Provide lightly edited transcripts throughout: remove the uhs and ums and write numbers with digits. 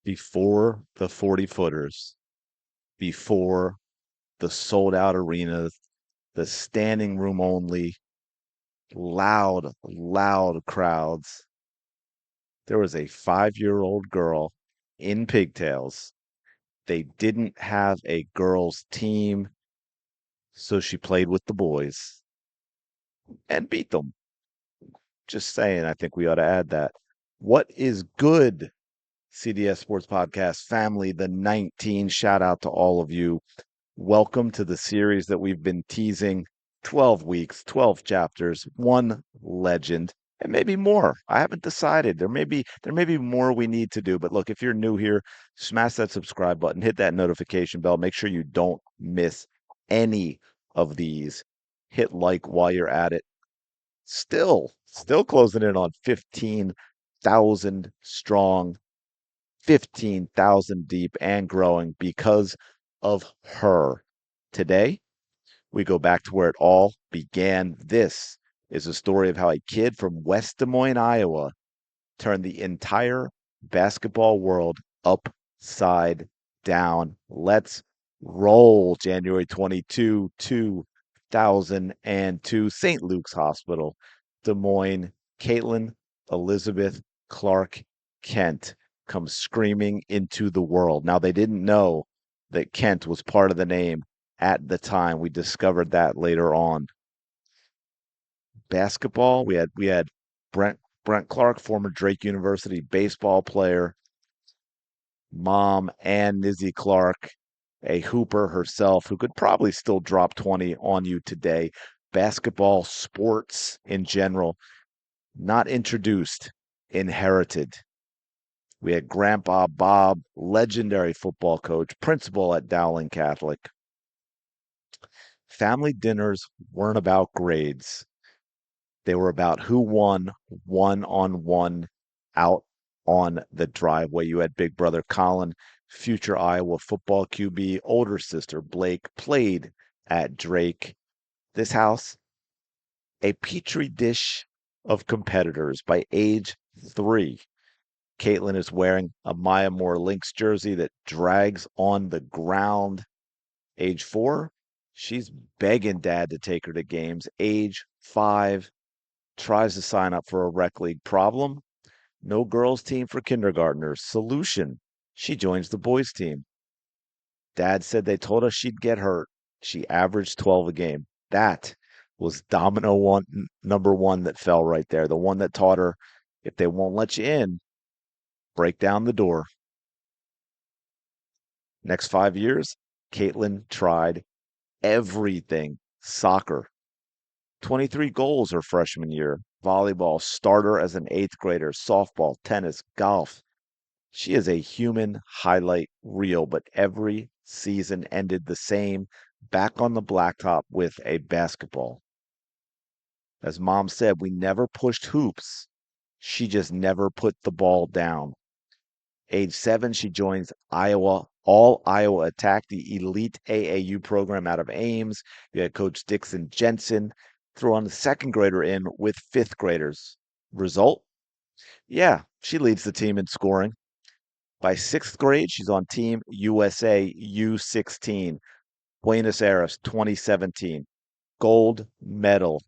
Before the 40 footers, before the sold out arenas, the standing room only, loud, loud crowds, there was a 5-year-old girl in pigtails. They didn't have a girls' team, so she played with the boys and beat them. Just saying, I think we ought to add that. What is good, CDS Sports Podcast family? The 19, shout out to all of you. Welcome to the series that we've been teasing 12 weeks, 12 chapters, one legend, and maybe more. I haven't decided. There may be more we need to do, but look, if you're new here, smash that subscribe button, hit that notification bell, make sure you don't miss any of these. Hit like while you're at it. Still closing in on 15,000 strong, 15,000 deep and growing because of her. Today, we go back to where it all began. This is a story of how a kid from West Des Moines, Iowa, turned the entire basketball world upside down. Let's roll. January 22, 2002, St. Luke's Hospital, Des Moines. Caitlin Elizabeth Clark Kent comes screaming into the world. Now, they didn't know that Kent was part of the name at the time. We discovered that later on. Basketball, we had Brent Clark, former Drake University baseball player, mom Ann Nizzy Clark, a hooper herself who could probably still drop 20 on you today. Basketball, sports in general, not introduced, inherited. We had Grandpa Bob, legendary football coach, principal at Dowling Catholic. Family dinners weren't about grades. They were about who won one-on-one out on the driveway. You had big brother Colin, future Iowa football QB, older sister Blake, played at Drake. This house, a petri dish of competitors. By age 3, Caitlin is wearing a Maya Moore Lynx jersey that drags on the ground. Age 4, she's begging dad to take her to games. Age 5, tries to sign up for a rec league. Problem: no girls' team for kindergartners. Solution: she joins the boys' team. Dad said they told us she'd get hurt. She averaged 12 a game. That was domino one, number one that fell right there. The one that taught her, if they won't let you in, break down the door. Next 5 years, Caitlin tried everything. Soccer, 23 goals her freshman year. Volleyball, starter as an eighth grader. Softball, tennis, golf. She is a human highlight reel, but every season ended the same, back on the blacktop with a basketball. As mom said, we never pushed hoops. She just never put the ball down. Age 7, she joins All Iowa Attack, the elite AAU program out of Ames. You had Coach Dixon Jensen throw on the second grader in with fifth graders. Result? Yeah, she leads the team in scoring. By sixth grade, she's on Team USA U16, Buenos Aires 2017. Gold medal,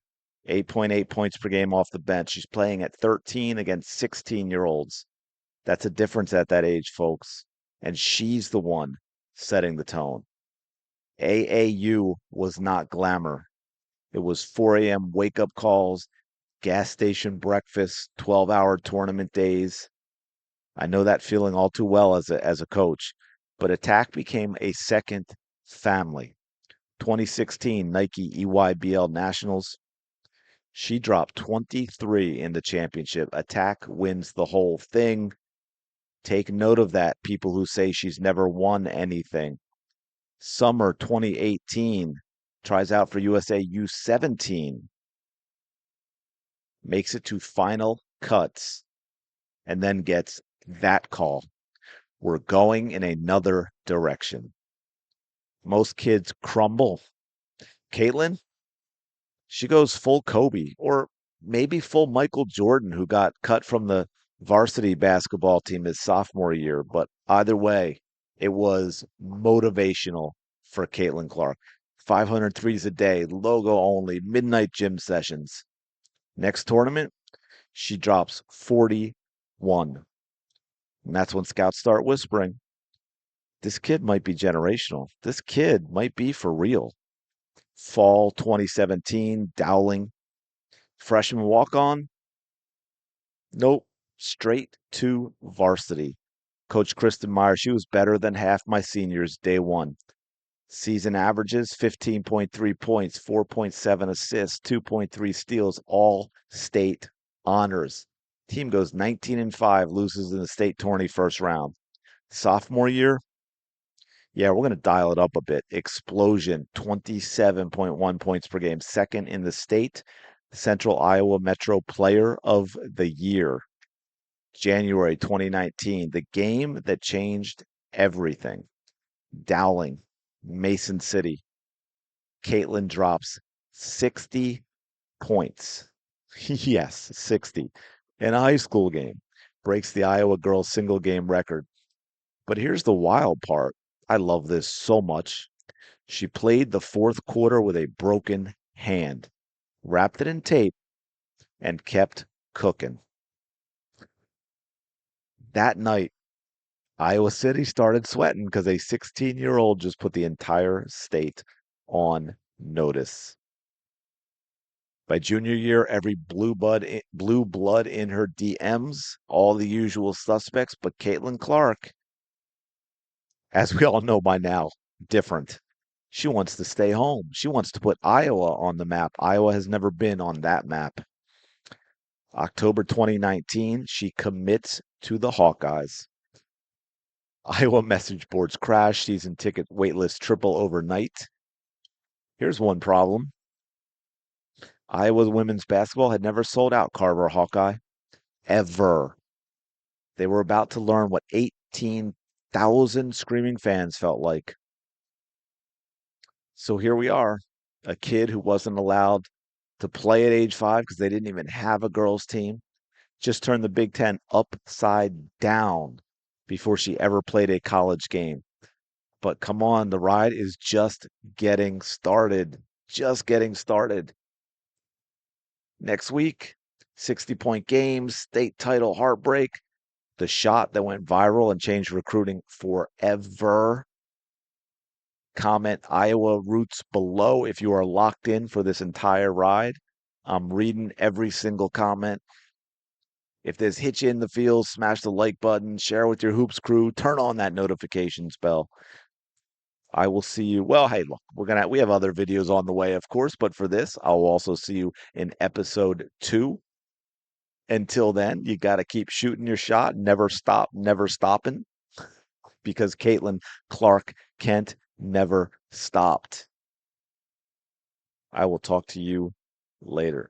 8.8 points per game off the bench. She's playing at 13 against 16-year-olds. That's a difference at that age, folks. And she's the one setting the tone. AAU was not glamour. It was 4 a.m. wake up calls, gas station breakfast, 12-hour tournament days. I know that feeling all too well as a coach, but Attack became a second family. 2016 Nike EYBL Nationals. She dropped 23 in the championship. Attack wins the whole thing. Take note of that, people who say she's never won anything. Summer 2018, tries out for USA U17, makes it to final cuts, and then gets that call. We're going in another direction. Most kids crumble. Caitlin, she goes full Kobe, or maybe full Michael Jordan, who got cut from the Varsity basketball team his sophomore year, but either way, it was motivational for Caitlin Clark. 500 threes a day, logo only, midnight gym sessions. Next tournament, she drops 41. And that's when scouts start whispering, this kid might be generational. This kid might be for real. Fall 2017, Dowling, freshman walk on. Nope, straight to varsity. Coach Kristen Meyer, she was better than half my seniors day one. Season averages 15.3 points, 4.7 assists, 2.3 steals, all state honors. Team goes 19-5, loses in the state tourney first round. Sophomore year, yeah, we're going to dial it up a bit. Explosion, 27.1 points per game, second in the state. Central Iowa Metro Player of the Year. January 2019, the game that changed everything. Dowling, Mason City. Caitlin drops 60 points. Yes, 60 in a high school game. Breaks the Iowa girls single game record. But here's the wild part. I love this so much. She played the fourth quarter with a broken hand, wrapped it in tape, and kept cooking. That night, Iowa City started sweating because a 16-year-old just put the entire state on notice. By junior year, every blue blood in her DMs, all the usual suspects, but Caitlin Clark, as we all know by now, different. She wants to stay home. She wants to put Iowa on the map. Iowa has never been on that map. October 2019, she commits to the Hawkeyes. Iowa message boards crash, season ticket waitlist triple overnight. Here's one problem. Iowa women's basketball had never sold out Carver Hawkeye, ever. They were about to learn what 18,000 screaming fans felt like. So here we are, a kid who wasn't allowed to play at age 5 because they didn't even have a girls' team, just turned the Big Ten upside down before she ever played a college game. But come on, the ride is just getting started. Just getting started. Next week, 60-point games, state title heartbreak, the shot that went viral and changed recruiting forever. Comment Iowa roots below if you are locked in for this entire ride. I'm reading every single comment. If there's hitch in the field, smash the like button, share with your hoops crew, turn on that notifications bell. I will see you. Well, hey, look, we have other videos on the way, of course, but for this, I'll also see you in episode 2. Until then, you got to keep shooting your shot, never stop, never stopping, because Caitlin Clark Kent never stopped. I will talk to you later.